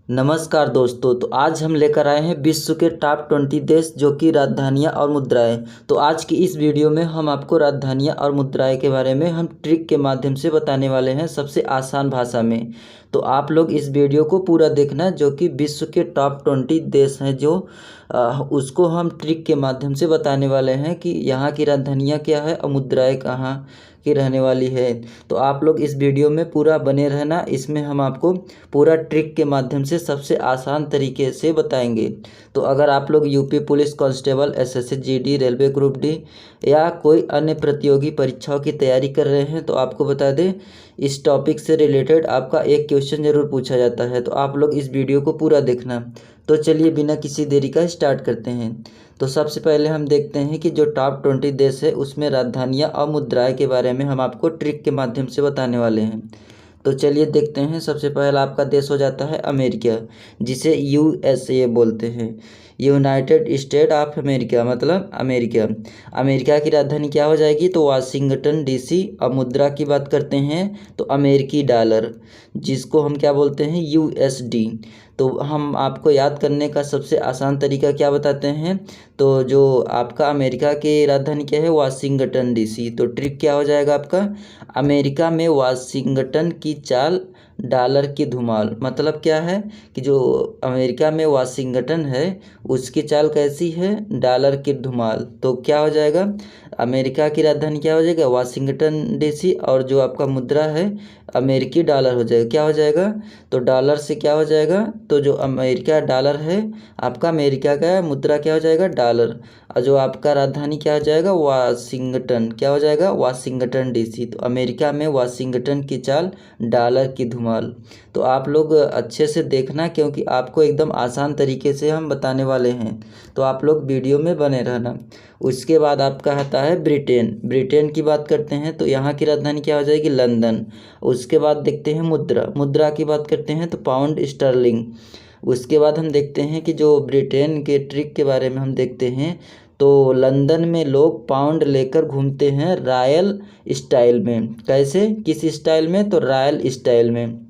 नमस्कार दोस्तों। तो आज हम लेकर आए हैं विश्व के टॉप 20 देश जो कि राजधानियाँ और मुद्राएं। तो आज की इस वीडियो में हम आपको राजधानियाँ और मुद्राएं के बारे में हम ट्रिक के माध्यम से बताने वाले हैं सबसे आसान भाषा में। तो आप लोग इस वीडियो को पूरा देखना, जो कि विश्व के टॉप 20 देश हैं जो उसको हम ट्रिक के माध्यम से बताने वाले हैं कि यहाँ की राजधानियाँ क्या है और मुद्राएं कहाँ की रहने वाली है। तो आप लोग इस वीडियो में पूरा बने रहना, इसमें हम आपको पूरा ट्रिक के माध्यम से सबसे आसान तरीके से बताएंगे। तो अगर आप लोग UP police constable, SSC GD, railway group D या कोई अन्य प्रतियोगी परीक्षाओं की तैयारी कर रहे हैं तो आपको बता दें, इस टॉपिक से रिलेटेड आपका एक क्वेश्चन ज़रूर पूछा जाता है। तो आप लोग इस वीडियो को पूरा देखना। तो चलिए बिना किसी देरी का स्टार्ट करते हैं। तो सबसे पहले हम देखते हैं कि जो टॉप 20 देश है उसमें राजधानियाँ और मुद्राएं के बारे में हम आपको ट्रिक के माध्यम से बताने वाले हैं। तो चलिए देखते हैं। सबसे पहला आपका देश हो जाता है अमेरिका, जिसे यूएसए बोलते हैं, यूनाइटेड स्टेट ऑफ अमेरिका, मतलब अमेरिका। अमेरिका की राजधानी क्या हो जाएगी? तो वाशिंगटन डीसी। अब मुद्रा की बात करते हैं तो अमेरिकी डॉलर, जिसको हम क्या बोलते हैं? यूएसडी। तो हम आपको याद करने का सबसे आसान तरीका क्या बताते हैं? तो जो आपका अमेरिका की राजधानी क्या है? Washington DC. तो ट्रिक क्या हो जाएगा आपका? अमेरिका में वाशिंगटन की चाल, डॉलर की धुमाल। मतलब क्या है कि जो अमेरिका में वाशिंगटन है उसकी चाल कैसी है? डॉलर की धुमाल। तो क्या हो जाएगा? अमेरिका की राजधानी क्या हो जाएगा? Washington DC. और जो आपका मुद्रा है अमेरिकी डॉलर हो जाएगा। क्या हो जाएगा? तो डॉलर से क्या हो जाएगा? तो जो अमेरिका डॉलर है आपका, अमेरिका का मुद्रा क्या हो जाएगा? डॉलर। और जो आपका राजधानी क्या हो जाएगा? वाशिंगटन। क्या हो जाएगा? Washington DC. तो अमेरिका में वाशिंगटन की चाल, डॉलर की धुमाल। तो आप लोग अच्छे से देखना, क्योंकि आपको एकदम आसान तरीके से हम बताने वाले हैं। तो आप लोग वीडियो में बने रहना। उसके बाद आपका आता है ब्रिटेन। ब्रिटेन की बात करते हैं तो यहाँ की राजधानी क्या हो जाएगी? लंदन। उसके बाद देखते हैं मुद्रा। मुद्रा की बात करते हैं तो पाउंड स्टर्लिंग। उसके बाद हम देखते हैं कि जो ब्रिटेन के ट्रिक के बारे में हम देखते हैं तो लंदन में लोग पाउंड लेकर घूमते हैं रॉयल स्टाइल में। कैसे? किस स्टाइल में? तो रॉयल स्टाइल में।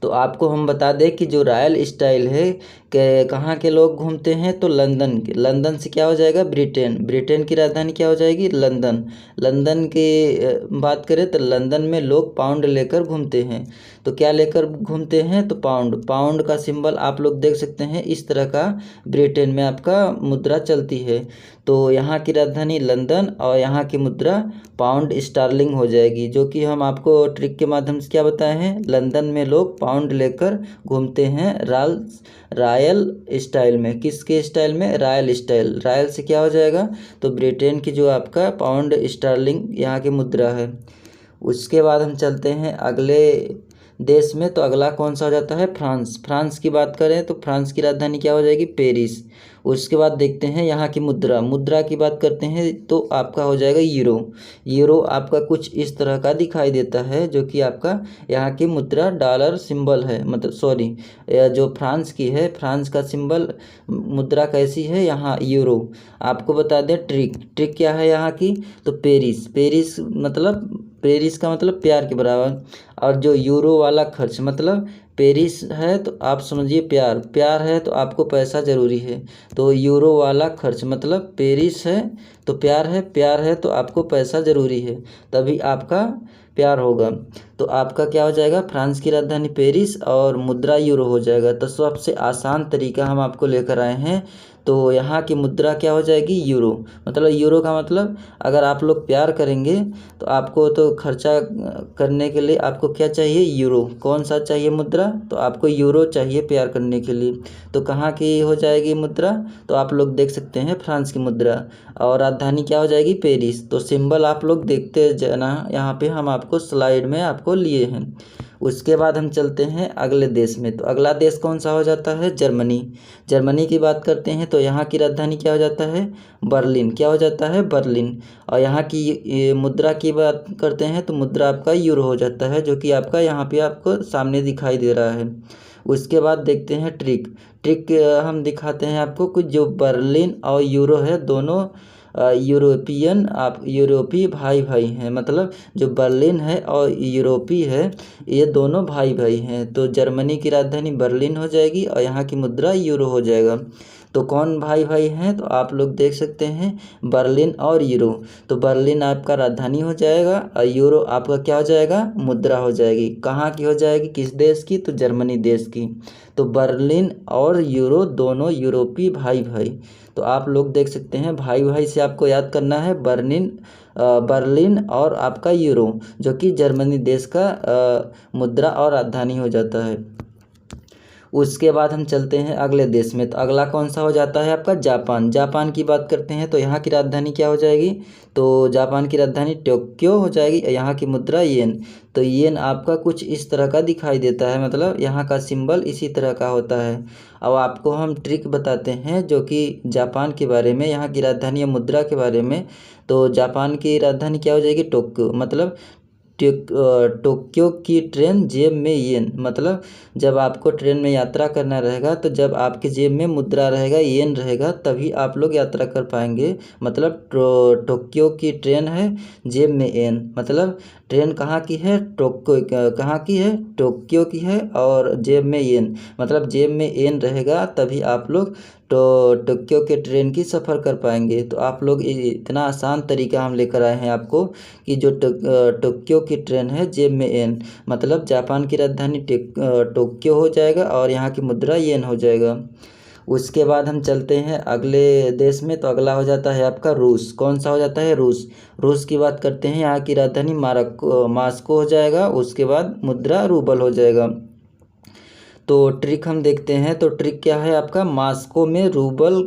तो आपको हम बता दें कि जो रॉयल स्टाइल है कि कहाँ के लोग घूमते हैं? तो लंदन के। लंदन से क्या हो जाएगा? ब्रिटेन। ब्रिटेन की राजधानी क्या हो जाएगी? लंदन। लंदन की बात करें तो लंदन में लोग पाउंड लेकर घूमते हैं। तो क्या लेकर घूमते हैं? तो पाउंड। पाउंड का सिंबल आप लोग देख सकते हैं, इस तरह का ब्रिटेन में आपका मुद्रा चलती है। तो यहाँ की राजधानी लंदन और यहाँ की मुद्रा पाउंड स्टार्लिंग हो जाएगी, जो कि हम आपको ट्रिक के माध्यम से क्या बताए हैं? लंदन में लोग पाउंड लेकर घूमते हैं रॉयल स्टाइल में। किसके स्टाइल में? Royal style. रॉयल से क्या हो जाएगा? तो ब्रिटेन की जो आपका पाउंड स्टार्लिंग यहाँ की मुद्रा है। उसके बाद हम चलते हैं अगले देश में। तो अगला कौन सा हो जाता है? फ्रांस। फ्रांस की बात करें तो फ्रांस की राजधानी क्या हो जाएगी? पेरिस। उसके बाद देखते हैं यहाँ की मुद्रा। मुद्रा की बात करते हैं तो आपका हो जाएगा यूरो। यूरो आपका कुछ इस तरह का दिखाई देता है, जो कि आपका यहाँ की मुद्रा डॉलर सिंबल है, मतलब सॉरी, जो फ्रांस की है, फ्रांस का सिंबल मुद्रा कैसी है? यहाँ यूरो। आपको बता दें ट्रिक। ट्रिक क्या है यहाँ की? तो पेरिस। पेरिस मतलब, पेरिस का मतलब प्यार के बराबर। और जो यूरो वाला खर्च, मतलब पेरिस है तो आप समझिए प्यार, प्यार है तो आपको पैसा ज़रूरी है। तो यूरो वाला खर्च मतलब पेरिस है तो प्यार है, प्यार है तो आपको पैसा ज़रूरी है, तभी आपका प्यार होगा। तो आपका क्या हो जाएगा? फ्रांस की राजधानी पेरिस और मुद्रा यूरो हो जाएगा। तो सबसे आसान तरीका हम आपको लेकर आए हैं। तो यहाँ की मुद्रा क्या हो जाएगी? यूरो। मतलब यूरो का मतलब, अगर आप लोग प्यार करेंगे तो आपको तो खर्चा करने के लिए आपको क्या चाहिए? यूरो। कौन सा चाहिए मुद्रा? तो आपको यूरो चाहिए प्यार करने के लिए। तो कहाँ की हो जाएगी मुद्रा? तो आप लोग देख सकते हैं फ्रांस की मुद्रा। और राजधानी क्या हो जाएगी? पेरिस। तो सिंबल आप लोग देखते जाना, यहाँ पे हम आपको स्लाइड में आपको लिए हैं। उसके बाद हम चलते हैं अगले देश में। तो अगला देश कौन सा हो जाता है? जर्मनी। जर्मनी की बात करते हैं तो यहाँ की राजधानी क्या हो जाता है? बर्लिन। क्या हो जाता है? बर्लिन। और यहाँ की मुद्रा की बात करते हैं तो मुद्रा आपका यूरो हो जाता है, जो कि आपका यहाँ पे आपको सामने दिखाई दे रहा है। उसके बाद देखते हैं ट्रिक। ट्रिक हम दिखाते हैं आपको, कुछ जो बर्लिन और यूरो है दोनों यूरोपियन आप यूरोपीय भाई भाई हैं, मतलब जो बर्लिन है और यूरोपी है ये दोनों भाई भाई हैं। तो जर्मनी की राजधानी बर्लिन हो जाएगी और यहाँ की मुद्रा यूरो हो जाएगा। तो कौन भाई भाई हैं, तो आप लोग देख सकते हैं बर्लिन और यूरो। तो बर्लिन आपका राजधानी हो जाएगा और यूरो आपका क्या हो जाएगा, मुद्रा हो जाएगी। कहाँ की हो जाएगी, किस देश की, तो जर्मनी देश की। तो बर्लिन और यूरो दोनों यूरोपीय भाई भाई। तो आप लोग देख सकते हैं भाई भाई से आपको याद करना है बर्लिन और आपका यूरो, जो कि जर्मनी देश का मुद्रा और राजधानी हो जाता है। उसके बाद हम चलते हैं अगले देश में। तो अगला कौन सा हो जाता है आपका जापान। जापान की बात करते हैं तो यहाँ की राजधानी क्या हो जाएगी, तो जापान की राजधानी टोक्यो हो जाएगी। यहाँ की मुद्रा येन। तो येन आपका कुछ इस तरह का दिखाई देता है, मतलब यहाँ का सिंबल इसी तरह का होता है। अब आपको हम ट्रिक बताते हैं जो कि जापान के बारे में, यहाँ की राजधानी या मुद्रा के बारे में। तो जापान की राजधानी क्या हो जाएगी, टोक्यो। मतलब टोक्यो की ट्रेन जेब में येन, मतलब जब आपको ट्रेन में यात्रा करना रहेगा तो जब आपके जेब में मुद्रा रहेगा, येन रहेगा, तभी आप लोग यात्रा कर पाएंगे। मतलब टोक्यो की ट्रेन है, जेब में येन, मतलब ट्रेन कहाँ की है, कहाँ की है, टोक्यो की है और जेब में येन, मतलब जेब में येन रहेगा तभी आप लोग तो टोक्यो के ट्रेन की सफ़र कर पाएंगे। तो आप लोग इतना आसान तरीका हम लेकर आए हैं आपको कि जो टोक्यो की ट्रेन है जेब में येन, मतलब जापान की राजधानी टोक्यो हो जाएगा और यहाँ की मुद्रा येन हो जाएगा। उसके बाद हम चलते हैं अगले देश में। तो अगला हो जाता है आपका रूस। कौन सा हो जाता है, रूस। रूस की बात करते हैं, यहाँ की राजधानी मास्को हो जाएगा। उसके बाद मुद्रा रूबल हो जाएगा। तो ट्रिक हम देखते हैं। तो ट्रिक क्या है आपका, मास्को में रूबल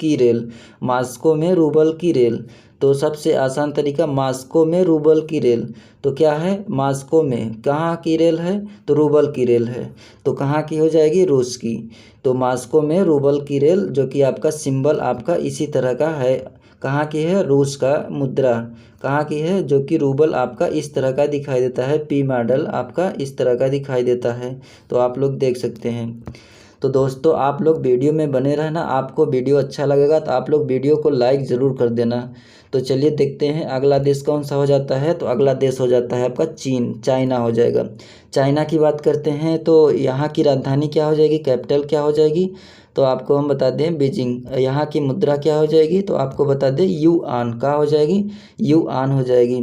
की रेल। मास्को में रूबल की रेल। तो सबसे आसान तरीका, मास्को में रूबल की रेल। तो क्या है, मास्को में कहाँ की रेल है, तो रूबल की रेल है। तो कहाँ की हो जाएगी, रूस की। तो मास्को में रूबल की रेल, जो कि आपका सिंबल आपका इसी तरह का है। कहाँ की है, रूस का मुद्रा कहाँ की है, जो कि रूबल आपका इस तरह का दिखाई देता है, पी मॉडल आपका इस तरह का दिखाई देता है। तो आप लोग देख सकते हैं। तो दोस्तों आप लोग वीडियो में बने रहना। आपको वीडियो अच्छा लगेगा तो आप लोग वीडियो को लाइक ज़रूर कर देना। तो चलिए देखते हैं अगला देश कौन सा हो जाता है। तो अगला देश हो जाता है आपका चीन, चाइना हो जाएगा। चाइना की बात करते हैं तो यहाँ की राजधानी क्या हो जाएगी, कैपिटल क्या हो जाएगी, तो आपको हम बता दें बीजिंग। यहाँ की मुद्रा क्या हो जाएगी, तो आपको बता दें युआन। क्या हो जाएगी, युआन हो जाएगी।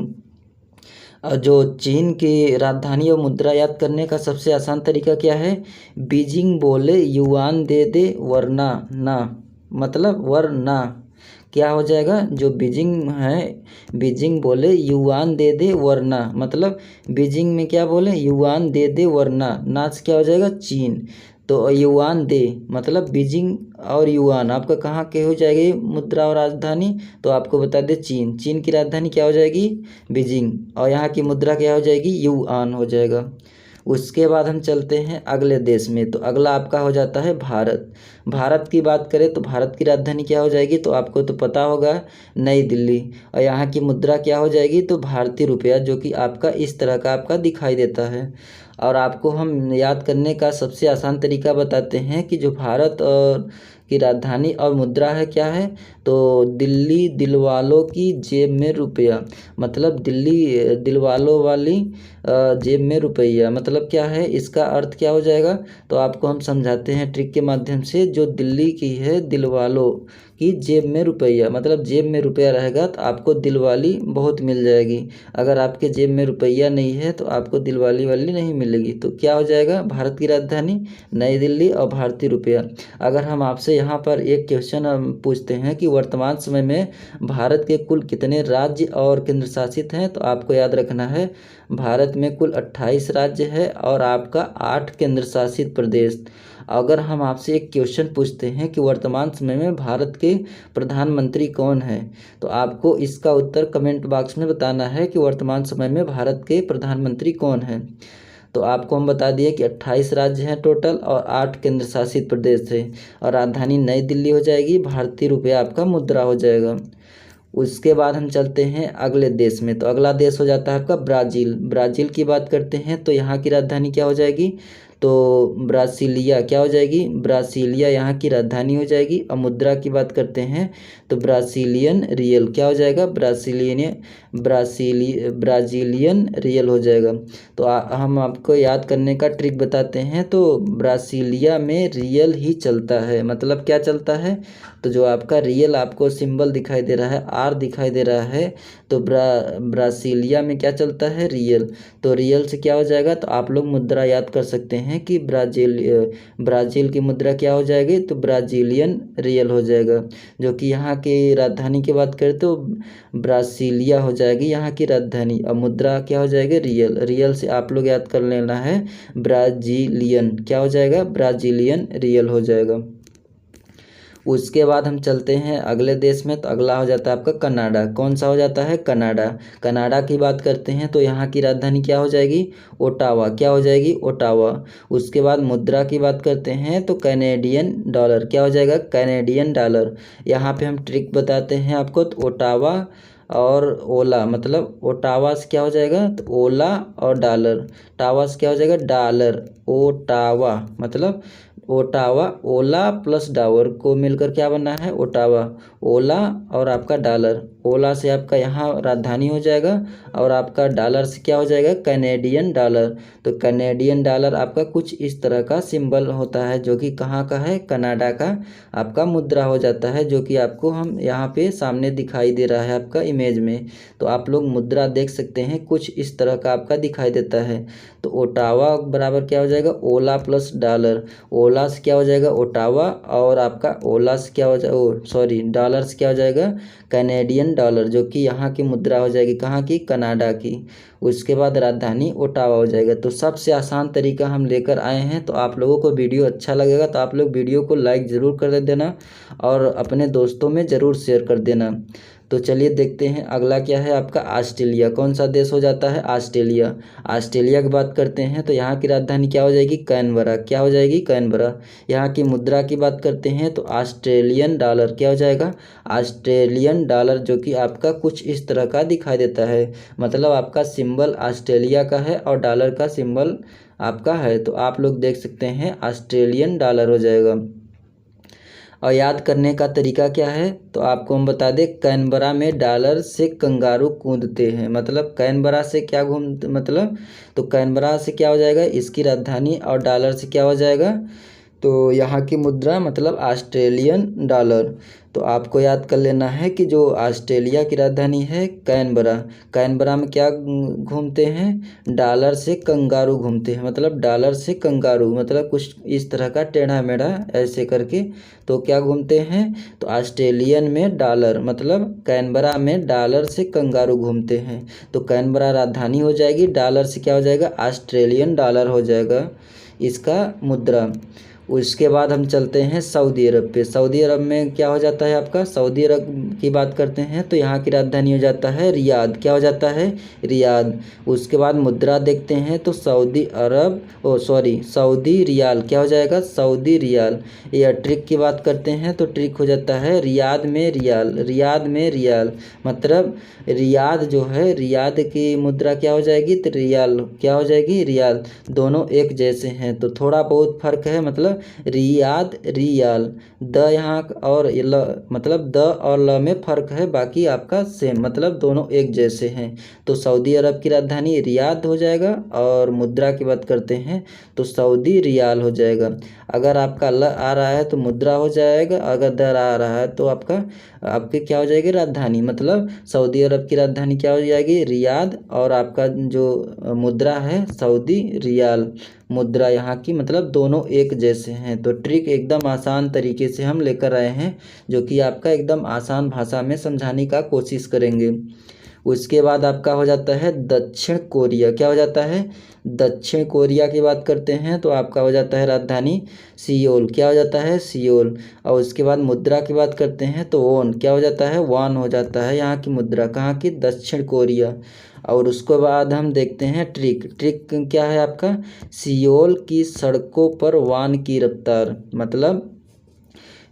जो चीन की राजधानी और मुद्रा याद करने का सबसे आसान तरीका क्या है, बीजिंग बोले युआन दे दे वरना ना, मतलब वरना क्या हो जाएगा, जो बीजिंग है, बीजिंग बोले युआन दे दे वरना, मतलब बीजिंग में क्या बोले, युआन दे दे वरना, ना से क्या हो जाएगा, चीन। तो युआन दे मतलब बीजिंग और युआन आपका कहाँ के हो जाएगी मुद्रा और राजधानी, तो आपको बता दे चीन। चीन की राजधानी क्या हो जाएगी, बीजिंग, और यहाँ की मुद्रा क्या हो जाएगी, युआन हो जाएगा। उसके बाद हम चलते हैं अगले देश में। तो अगला आपका हो जाता है भारत। भारत की बात करें तो भारत की राजधानी क्या हो जाएगी, तो आपको तो पता होगा नई दिल्ली, और यहाँ की मुद्रा क्या हो जाएगी, तो भारतीय रुपया, जो कि आपका इस तरह का आपका दिखाई देता है। और आपको हम याद करने का सबसे आसान तरीका बताते हैं कि जो भारत और की राजधानी और मुद्रा है क्या है, तो दिल्ली दिलवालों की जेब में रुपया, मतलब दिल्ली दिलवालों वाली जेब में रुपया, मतलब क्या है, इसका अर्थ क्या हो जाएगा, तो आपको हम समझाते हैं ट्रिक के माध्यम से। जो दिल्ली की है दिलवालों की जेब में रुपया, मतलब जेब में रुपया रहेगा तो आपको दिलवाली बहुत मिल जाएगी। अगर आपके जेब में रुपया नहीं है तो आपको दिलवाली वाली नहीं मिलेगी। तो क्या हो जाएगा, भारत की राजधानी नई दिल्ली और भारतीय रुपया। अगर हम आपसे यहाँ पर एक क्वेश्चन हम पूछते हैं कि वर्तमान समय में भारत के कुल कितने राज्य और केंद्र शासित हैं, तो आपको याद रखना है भारत में कुल 28 राज्य है और आपका 8 केंद्र शासित प्रदेश। अगर हम आपसे एक क्वेश्चन पूछते हैं कि वर्तमान समय में भारत के प्रधानमंत्री कौन है, तो आपको इसका उत्तर कमेंट बॉक्स में बताना है कि वर्तमान समय में भारत के प्रधानमंत्री कौन है। तो आपको हम बता दिए कि 28 राज्य हैं टोटल और 8 केंद्र शासित प्रदेश है, और राजधानी नई दिल्ली हो जाएगी, भारतीय रुपया आपका मुद्रा हो जाएगा। उसके बाद हम चलते हैं अगले देश में। तो अगला देश हो जाता है आपका ब्राज़ील। ब्राज़ील की बात करते हैं तो यहाँ की राजधानी क्या हो जाएगी, तो ब्रासीलिया क्या हो जाएगी, ब्रासीलिया यहाँ की राजधानी हो जाएगी। और मुद्रा की बात करते हैं तो ब्रासीलियन रियल क्या हो जाएगा, ब्राजीलियन रियल हो जाएगा। तो हम आपको याद करने का ट्रिक बताते हैं। तो ब्रासीलिया में रियल ही चलता है, मतलब क्या चलता है, तो जो आपका रियल आपको सिंबल दिखाई दे रहा है, आर दिखाई दे रहा है, तो ब्रासीलिया में क्या चलता है, रियल। तो रियल से क्या हो जाएगा, तो आप लोग मुद्रा याद कर सकते हैं कि ब्राज़ील की मुद्रा क्या हो जाएगी, तो ब्राजीलियन रियल हो जाएगा। जो कि यहाँ की राजधानी की बात करें तो ब्रासीलिया हो जाएगी यहाँ की राजधानी। और मुद्रा क्या हो जाएगी, रियल। रियल से आप लोग याद कर लेना है ब्राजीलियन क्या हो जाएगा, ब्राजीलियन रियल हो जाएगा। उसके बाद हम चलते हैं अगले देश में। तो अगला हो जाता है आपका कनाडा। कौन सा हो जाता है, कनाडा। कनाडा की बात करते हैं तो यहाँ की राजधानी क्या हो जाएगी, ओटावा क्या हो जाएगी, ओटावा। उसके बाद मुद्रा की बात करते हैं तो कैनेडियन डॉलर क्या हो जाएगा, कैनेडियन डॉलर। यहाँ पे हम ट्रिक बताते हैं आपको। तो ओटावा और ओला, मतलब ओटावा से क्या हो जाएगा, तो ओला और डॉलर। टावा से क्या हो जाएगा, डॉलर। ओटावा मतलब ओटावा, ओला प्लस डावर को मिलकर क्या बना है, ओटावा। ओला और आपका डॉलर, ओला से आपका यहाँ राजधानी हो जाएगा और आपका डॉलर से क्या हो जाएगा, कैनेडियन डॉलर। तो कैनेडियन डॉलर आपका कुछ इस तरह का सिंबल होता है, जो कि कहाँ का है, कनाडा का आपका मुद्रा हो जाता है, जो कि आपको हम यहाँ पे सामने दिखाई दे रहा है आपका इमेज में। तो आप लोग मुद्रा देख सकते हैं, कुछ इस तरह का आपका दिखाई देता है। तो ओटावा बराबर क्या हो जाएगा, ओला प्लस डॉलर। ओला से क्या हो जाएगा, ओटावा, और आपका ओला से क्या हो जाएगा, डॉलर से क्या हो जाएगा, कैनेडियन डॉलर, जो कि यहाँ की मुद्रा हो जाएगी, कहाँ की, कनाडा की। उसके बाद राजधानी ओटावा हो जाएगा। तो सबसे आसान तरीका हम लेकर आए हैं। तो आप लोगों को वीडियो अच्छा लगेगा तो आप लोग वीडियो को लाइक ज़रूर कर देना और अपने दोस्तों में ज़रूर शेयर कर देना। तो चलिए देखते हैं अगला क्या है आपका, ऑस्ट्रेलिया। कौन सा देश हो जाता है, ऑस्ट्रेलिया। ऑस्ट्रेलिया की बात करते हैं तो यहाँ की राजधानी क्या हो जाएगी, कैनबरा क्या हो जाएगी, कैनबरा। यहाँ की मुद्रा की बात करते हैं तो ऑस्ट्रेलियन डॉलर क्या हो जाएगा, ऑस्ट्रेलियन डॉलर, जो कि आपका कुछ इस तरह का दिखाई देता है। मतलब आपका सिंबल ऑस्ट्रेलिया का है और डॉलर का सिंबल आपका है। तो आप लोग देख सकते हैं ऑस्ट्रेलियन डॉलर हो जाएगा। और याद करने का तरीका क्या है, तो आपको हम बता दें, कैनबरा में डॉलर से कंगारू कूदते हैं। मतलब कैनबरा से क्या मतलब, तो कैनबरा से क्या हो जाएगा, इसकी राजधानी, और डॉलर से क्या हो जाएगा, तो यहाँ की मुद्रा, मतलब ऑस्ट्रेलियन डॉलर। तो आपको याद कर लेना है कि जो ऑस्ट्रेलिया की राजधानी है कैनबरा, कैनबरा में क्या घूमते हैं, डॉलर से कंगारू घूमते हैं। मतलब डॉलर से कंगारू मतलब कुछ इस तरह का टेढ़ा मेढ़ा ऐसे करके, तो क्या घूमते हैं, तो ऑस्ट्रेलियन में डॉलर, मतलब कैनबरा में डॉलर से कंगारू घूमते हैं। तो कैनबरा राजधानी हो जाएगी, डॉलर से क्या हो जाएगा, ऑस्ट्रेलियन डॉलर हो जाएगा इसका मुद्रा। उसके बाद हम चलते हैं सऊदी अरब पे। सऊदी अरब में क्या हो जाता है आपका, सऊदी अरब की बात करते हैं तो यहाँ की राजधानी हो जाता है रियाद। क्या हो जाता है, रियाद। उसके बाद मुद्रा देखते हैं तो सऊदी रियाल क्या हो जाएगा, सऊदी रियाल। या ट्रिक की बात करते हैं तो ट्रिक हो जाता है रियाद में रियाल, रियाद में रियाल। मतलब रियाद जो है, रियाद की मुद्रा क्या हो जाएगी, तो रियाल क्या हो जाएगी, रियाल। दोनों एक जैसे हैं, तो थोड़ा बहुत फर्क है। मतलब रियाद रियाल, द यहाँ और ल, मतलब द और ल में फ़र्क है, बाकी आपका सेम, मतलब दोनों एक जैसे हैं। तो सऊदी अरब की राजधानी रियाद हो जाएगा। और मुद्रा की बात करते हैं तो सऊदी रियाल हो जाएगा। अगर आपका ल आ रहा है तो मुद्रा हो जाएगा, अगर दर आ रहा है तो आपके क्या हो जाएगी, राजधानी। मतलब सऊदी अरब की राजधानी क्या हो जाएगी, रियाद, और आपका जो मुद्रा है सऊदी रियाल मुद्रा यहाँ की। मतलब दोनों एक जैसे हैं। तो ट्रिक एकदम आसान तरीके से हम लेकर आए हैं, जो कि आपका एकदम आसान भाषा में समझाने का कोशिश करेंगे। उसके बाद आपका हो जाता है दक्षिण कोरिया। क्या हो जाता है, दक्षिण कोरिया की बात करते हैं तो आपका हो जाता है राजधानी सियोल। क्या हो जाता है, सियोल। और उसके बाद मुद्रा की बात करते हैं तो वॉन क्या हो जाता है, वॉन हो जाता है यहाँ की मुद्रा, कहाँ की, दक्षिण कोरिया। और उसके बाद हम देखते हैं ट्रिक। ट्रिक क्या है आपका, सियोल की सड़कों पर वान की रफ्तार। मतलब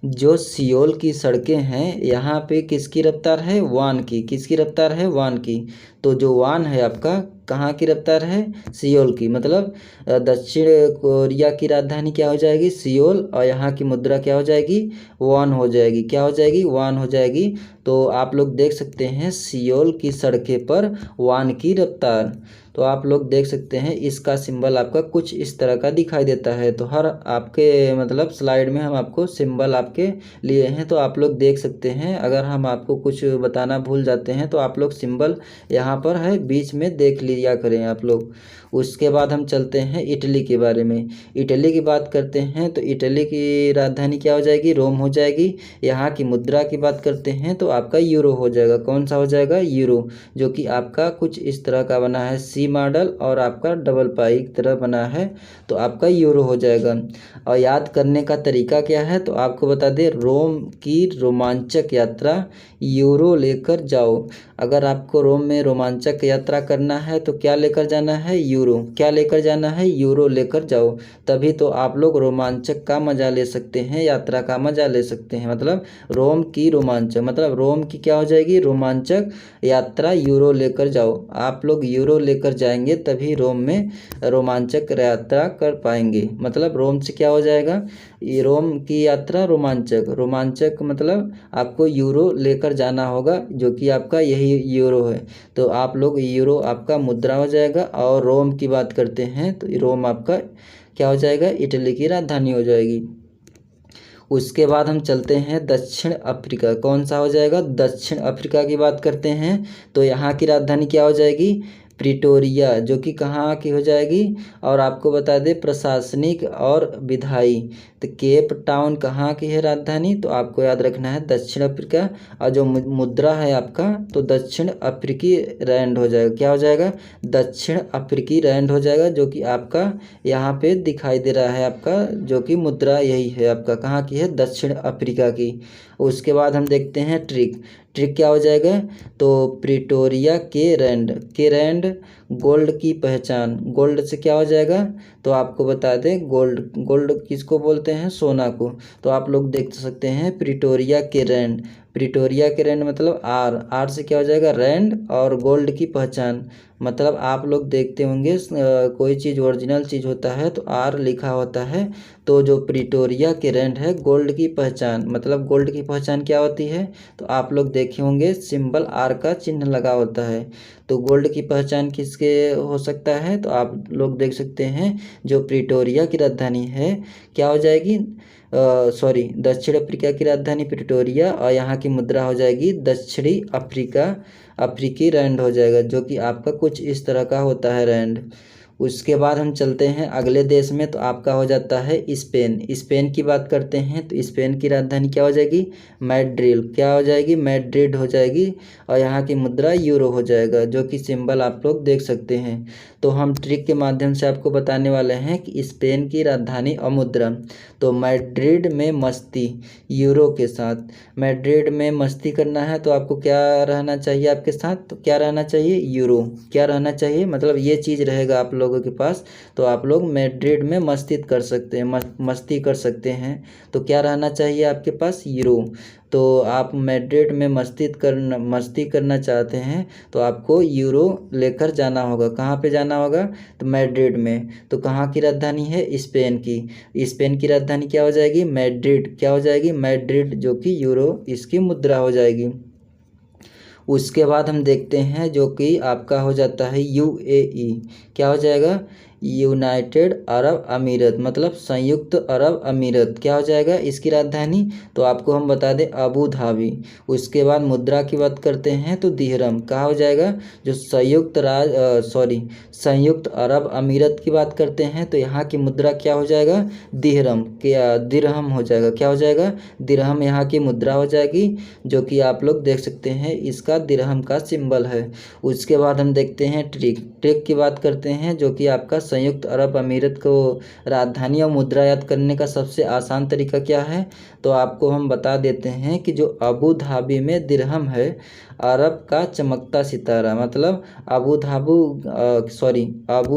जो सियोल की सड़कें हैं यहाँ पे किसकी रफ्तार है, वान की। किसकी रफ्तार है, वान की। तो जो वान है आपका कहाँ की रफ्तार है, सियोल की। मतलब दक्षिण कोरिया की राजधानी क्या हो जाएगी, सियोल, और यहाँ की मुद्रा क्या हो जाएगी, वान हो जाएगी। क्या हो जाएगी, वान हो जाएगी। तो आप लोग देख सकते हैं सियोल की सड़कें पर वान की रफ्तार। तो आप लोग देख सकते हैं इसका सिंबल आपका कुछ इस तरह का दिखाई देता है। तो हर आपके मतलब स्लाइड में हम आपको सिंबल आपके लिए हैं, तो आप लोग देख सकते हैं। अगर हम आपको कुछ बताना भूल जाते हैं तो आप लोग सिंबल यहाँ पर है बीच में देख लिया करें आप लोग। उसके बाद हम चलते हैं इटली के बारे में। इटली की बात करते हैं तो इटली की राजधानी क्या हो जाएगी, रोम हो जाएगी। यहाँ की मुद्रा की बात करते हैं तो आपका यूरो हो जाएगा। कौन सा हो जाएगा, यूरो, जो कि आपका कुछ इस तरह का बना है, सी मॉडल और आपका डबल पाई की तरह बना है, तो आपका यूरो हो जाएगा। और याद करने का तरीका क्या है, तो आपको बता दें, रोम की रोमांचक यात्रा यूरो लेकर जाओ। अगर आपको रोम में रोमांचक यात्रा करना है तो क्या लेकर जाना है, यूरो। क्या लेकर जाना है, यूरो लेकर जाओ। तभी तो आप लोग रोमांचक का मजा ले सकते हैं, यात्रा का मजा ले सकते हैं। मतलब रोम की रोमांचक, मतलब रोम की क्या हो जाएगी, रोमांचक यात्रा यूरो लेकर जाओ। आप लोग यूरो लेकर जाएंगे तभी रोम में रोमांचक यात्रा कर पाएंगे। मतलब रोम से क्या हो जाएगा, ये रोम की यात्रा रोमांचक। रोमांचक मतलब आपको यूरो लेकर जाना होगा, जो कि आपका यही यूरो है। तो आप लोग यूरो आपका मुद्रा हो जाएगा। और रोम की बात करते हैं तो रोम आपका क्या हो जाएगा, इटली की राजधानी हो जाएगी। उसके बाद हम चलते हैं दक्षिण अफ्रीका। कौन सा हो जाएगा, दक्षिण अफ्रीका की बात करते हैं तो यहाँ की राजधानी क्या हो जाएगी, प्रिटोरिया, जो कि कहाँ की हो जाएगी। और आपको बता दें प्रशासनिक और विधायी, तो केप टाउन कहाँ की है राजधानी, तो आपको याद रखना है दक्षिण अफ्रीका। और जो मुद्रा है आपका तो दक्षिण अफ्रीकी रैंड हो जाएगा। क्या हो जाएगा, दक्षिण अफ्रीकी रैंड हो जाएगा, जो कि आपका यहाँ पे दिखाई दे रहा है आपका, जो कि मुद्रा यही है आपका, कहाँ की है, दक्षिण अफ्रीका की। उसके बाद हम देखते हैं ट्रिक। ट्रिक क्या हो जाएगा, तो प्रिटोरिया के रैंड गोल्ड की पहचान। गोल्ड से क्या हो जाएगा, तो आपको बता दें गोल्ड, गोल्ड किसको बोलते हैं, सोना को। तो आप लोग देख सकते हैं प्रिटोरिया के रैंड। प्रिटोरिया के रैंड मतलब आर से क्या हो जाएगा, रैंड, और गोल्ड की पहचान। मतलब आप लोग देखते होंगे कोई चीज़ ओरिजिनल चीज़ होता है तो आर लिखा होता है। तो जो प्रिटोरिया के रैंड है, गोल्ड की पहचान, मतलब गोल्ड की पहचान क्या होती है, तो आप लोग देखे होंगे सिंबल आर का चिन्ह लगा होता है। तो गोल्ड की पहचान किसके हो सकता है, तो आप लोग देख सकते हैं जो प्रिटोरिया की राजधानी है क्या हो जाएगी, दक्षिण अफ्रीका की राजधानी प्रिटोरिया, और यहाँ की मुद्रा हो जाएगी दक्षिणी अफ्रीकी रैंड हो जाएगा, जो कि आपका कुछ इस तरह का होता है रैंड। उसके बाद हम चलते हैं अगले देश में, तो आपका हो जाता है स्पेन। स्पेन की बात करते हैं तो स्पेन की राजधानी क्या हो जाएगी, मैड्रिड। क्या हो जाएगी, मैड्रिड हो जाएगी। और यहाँ की मुद्रा यूरो हो जाएगा, जो कि सिंबल आप लोग देख सकते हैं। तो हम ट्रिक के माध्यम से आपको बताने वाले हैं कि स्पेन की राजधानी और मुद्रा। तो मैड्रिड में मस्ती, यूरो के साथ। मैड्रिड में मस्ती करना है तो आपको क्या रहना चाहिए आपके साथ, तो क्या रहना चाहिए, यूरो। क्या रहना चाहिए, मतलब ये चीज़ रहेगा आप लोगों के पास, तो आप लोग मैड्रिड में मस्ती कर सकते हैं, मस्ती कर सकते हैं। तो क्या रहना चाहिए आपके पास, यूरो। तो आप मैड्रिड में मस्ती करना चाहते हैं तो आपको यूरो लेकर जाना होगा। कहाँ पे जाना होगा, तो मैड्रिड में। तो कहाँ की राजधानी है, स्पेन की। स्पेन की राजधानी क्या हो जाएगी, मैड्रिड। क्या हो जाएगी, मैड्रिड, जो कि यूरो इसकी मुद्रा हो जाएगी। उसके बाद हम देखते हैं जो कि आपका हो जाता है यूएई। क्या हो जाएगा, यूनाइटेड अरब अमीरत, मतलब संयुक्त अरब अमीरत। क्या हो जाएगा इसकी राजधानी, तो आपको हम बता दें अबू धाबी। उसके बाद मुद्रा की बात करते हैं तो दिरहम। कहाँ हो जाएगा, जो संयुक्त अरब अमीरत की बात करते हैं तो यहाँ की मुद्रा क्या हो जाएगा, दिरहम हो जाएगा। क्या हो जाएगा, दिरहम यहाँ की मुद्रा हो जाएगी, जो कि आप लोग देख सकते हैं इसका दिरहम का सिंबल है। उसके बाद हम देखते हैं ट्रिक की बात करते हैं, जो कि आपका संयुक्त अरब अमीरत को राजधानी और मुद्रा याद करने का सबसे आसान तरीका क्या है, तो आपको हम बता देते हैं कि जो अबू धाबी में दिरहम है, अरब का चमकता सितारा, मतलब अबू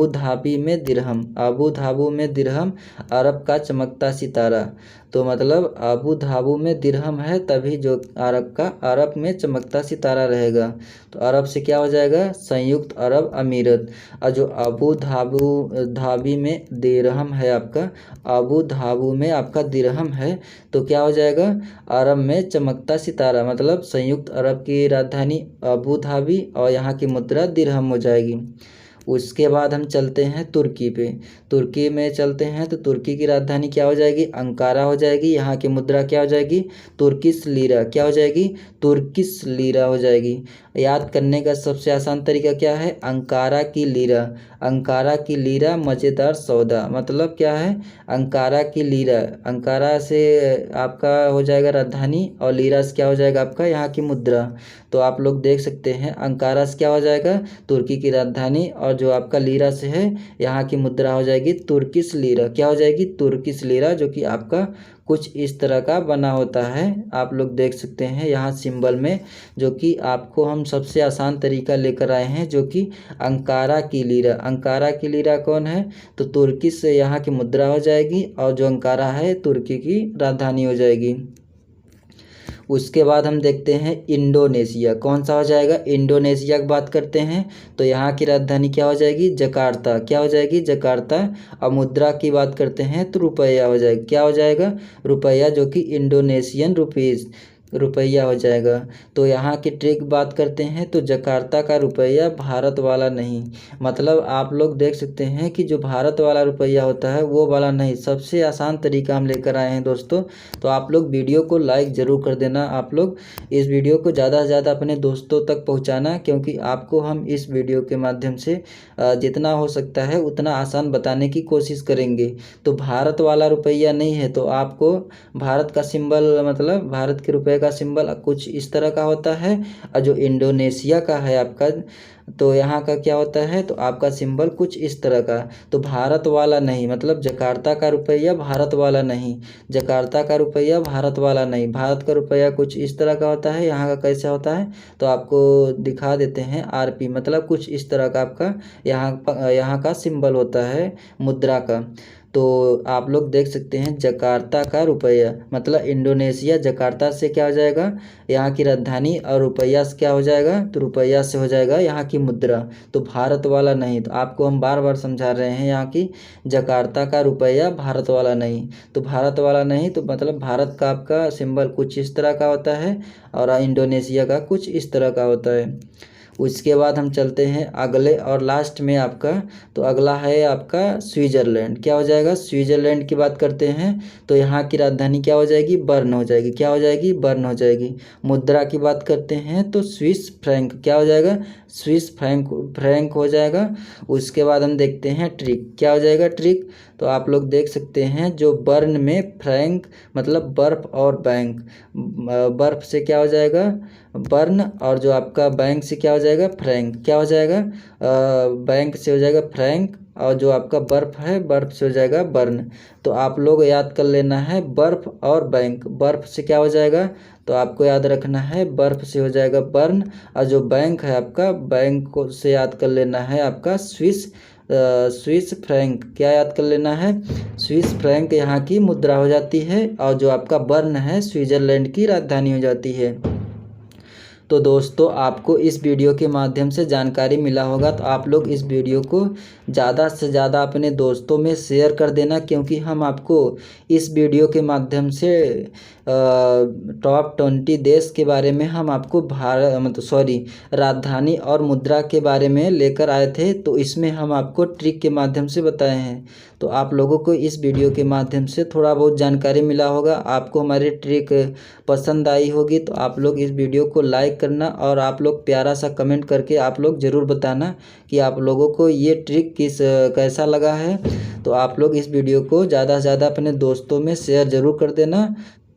धाबी में दिरहम, अबू धाबी में दिरहम, अरब का चमकता सितारा। तो मतलब अबू धाबी में दिरहम है तभी जो अरब में चमकता सितारा रहेगा। तो अरब से क्या हो जाएगा, संयुक्त अरब अमीरत। और जो अबू धाबी में दिरहम है आपका, अबू धाबी में आपका दिरहम है तो क्या हो जाएगा, अरब में चमकता सितारा, मतलब संयुक्त अरब की राजधानी अबू धाबी और यहाँ की मुद्रा दिरहम हो जाएगी। उसके बाद हम चलते हैं तुर्की पे। तुर्की में चलते हैं तो तुर्की की राजधानी क्या हो जाएगी, अंकारा हो जाएगी। यहाँ की मुद्रा क्या हो जाएगी, तुर्किश लीरा। क्या हो जाएगी, तुर्किश लीरा हो जाएगी। याद करने का सबसे आसान तरीका क्या है, अंकारा की लीरा। अंकारा की लीरा मज़ेदार सौदा, मतलब क्या है, अंकारा की लीरा। अंकारा से आपका हो जाएगा राजधानी और लीरा से क्या हो जाएगा आपका यहाँ की मुद्रा। तो आप लोग देख सकते हैं अंकारा से क्या हो जाएगा, तुर्की की राजधानी, और जो आपका लीरा से है यहाँ की मुद्रा हो जाएगी तुर्किश लीरा। क्या हो जाएगी, तुर्किश लीरा, जो कि आपका कुछ इस तरह का बना होता है। आप लोग देख सकते हैं यहाँ सिंबल में, जो कि आपको हम सबसे आसान तरीका लेकर आए हैं, जो कि अंकारा की लीरा। अंकारा की लीरा कौन है, तो तुर्किश से यहाँ की मुद्रा हो जाएगी और जो अंकारा है तुर्की की राजधानी हो जाएगी। उसके बाद हम देखते हैं इंडोनेशिया, कौन सा हो जाएगा, इंडोनेशिया की बात करते हैं तो यहाँ की राजधानी क्या हो जाएगी, जकार्ता। क्या हो जाएगी, जकार्ता। और मुद्रा की बात करते हैं तो रुपया हो जाएगा। क्या हो जाएगा, रुपया, जो कि इंडोनेशियन रुपीज़, रुपया हो जाएगा। तो यहाँ की ट्रिक बात करते हैं तो जकार्ता का रुपया भारत वाला नहीं, मतलब आप लोग देख सकते हैं कि जो भारत वाला रुपया होता है वो वाला नहीं। सबसे आसान तरीका हम लेकर आए हैं दोस्तों। तो आप लोग वीडियो को लाइक ज़रूर कर देना। आप लोग इस वीडियो को ज़्यादा से ज़्यादा अपने दोस्तों तक पहुँचाना, क्योंकि आपको हम इस वीडियो के माध्यम से जितना हो सकता है उतना आसान बताने की कोशिश करेंगे। तो भारत वाला रुपया नहीं है तो आपको भारत का सिंबल, मतलब भारत के रुपये का सिंबल कुछ इस तरह का होता है, और जो इंडोनेशिया का है आपका तो यहाँ का क्या होता है, तो आपका सिंबल कुछ इस तरह का। तो भारत वाला नहीं, मतलब जकार्ता का रुपया भारत वाला नहीं, जकार्ता का रुपया भारत वाला नहीं। भारत का रुपया कुछ इस तरह का होता है, यहाँ का कैसा होता है तो आपको दिखा देते हैं। आरपी मतलब कुछ इस तरह का आपका यहाँ का सिंबल होता है मुद्रा का। तो आप लोग देख सकते हैं जकार्ता का रुपया, मतलब इंडोनेशिया जकार्ता से क्या हो जाएगा, यहाँ की राजधानी, और रुपया से क्या हो जाएगा, तो रुपया से हो जाएगा यहाँ की मुद्रा। तो भारत वाला नहीं, तो आपको हम बार बार समझा रहे हैं यहाँ की जकार्ता का रुपया भारत वाला नहीं। तो भारत वाला नहीं तो मतलब भारत का आपका सिंबल कुछ इस तरह का होता है और इंडोनेशिया का कुछ इस तरह का होता है। उसके बाद हम चलते हैं अगले और लास्ट में आपका, तो अगला है आपका स्विट्ज़रलैंड। क्या हो जाएगा, स्विट्ज़रलैंड की बात करते हैं तो यहाँ की राजधानी क्या हो जाएगी, बर्न हो जाएगी। क्या हो जाएगी, बर्न हो जाएगी। मुद्रा की बात करते हैं तो स्विस फ्रैंक। क्या हो जाएगा, स्विस फ्रैंक हो जाएगा। उसके बाद हम देखते हैं ट्रिक। क्या हो जाएगा, ट्रिक। तो आप लोग देख सकते हैं जो बर्न में फ्रैंक मतलब बर्फ और बैंक, बर्फ से क्या हो जाएगा बर्न, और जो आपका बैंक से क्या हो जाएगा फ्रैंक। क्या हो जाएगा, बैंक से हो जाएगा फ्रैंक, और जो आपका बर्फ़ है बर्फ़ से हो जाएगा बर्न। तो आप लोग याद कर लेना है बर्फ़ और बैंक। बर्फ़ से क्या हो जाएगा, तो आपको याद रखना है बर्फ़ से हो जाएगा बर्न, और जो बैंक है आपका बैंक को से याद कर लेना है आपका स्विस फ्रैंक। क्या याद कर लेना है, स्विस फ्रैंक यहाँ की मुद्रा हो जाती है, और जो आपका बर्न है स्विट्ज़रलैंड की राजधानी हो जाती है। तो दोस्तों आपको इस वीडियो के माध्यम से जानकारी मिला होगा, तो आप लोग इस वीडियो को ज़्यादा से ज़्यादा अपने दोस्तों में शेयर कर देना, क्योंकि हम आपको इस वीडियो के माध्यम से टॉप 20 देश के बारे में हम आपको राजधानी और मुद्रा के बारे में लेकर आए थे। तो इसमें हम आपको ट्रिक के माध्यम से बताए हैं। तो आप लोगों को इस वीडियो के माध्यम से थोड़ा बहुत जानकारी मिला होगा, आपको हमारी ट्रिक पसंद आई होगी। तो आप लोग इस वीडियो को लाइक करना, और आप लोग प्यारा सा कमेंट करके आप लोग ज़रूर बताना कि आप लोगों को ये ट्रिक कैसा लगा है। तो आप लोग इस वीडियो को ज़्यादा से ज़्यादा अपने दोस्तों में शेयर ज़रूर कर देना।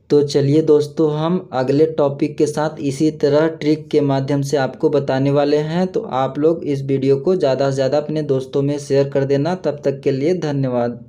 तो चलिए दोस्तों हम अगले टॉपिक के साथ इसी तरह ट्रिक के माध्यम से आपको बताने वाले हैं। तो आप लोग इस वीडियो को ज़्यादा से ज़्यादा अपने दोस्तों में शेयर कर देना। तब तक के लिए धन्यवाद।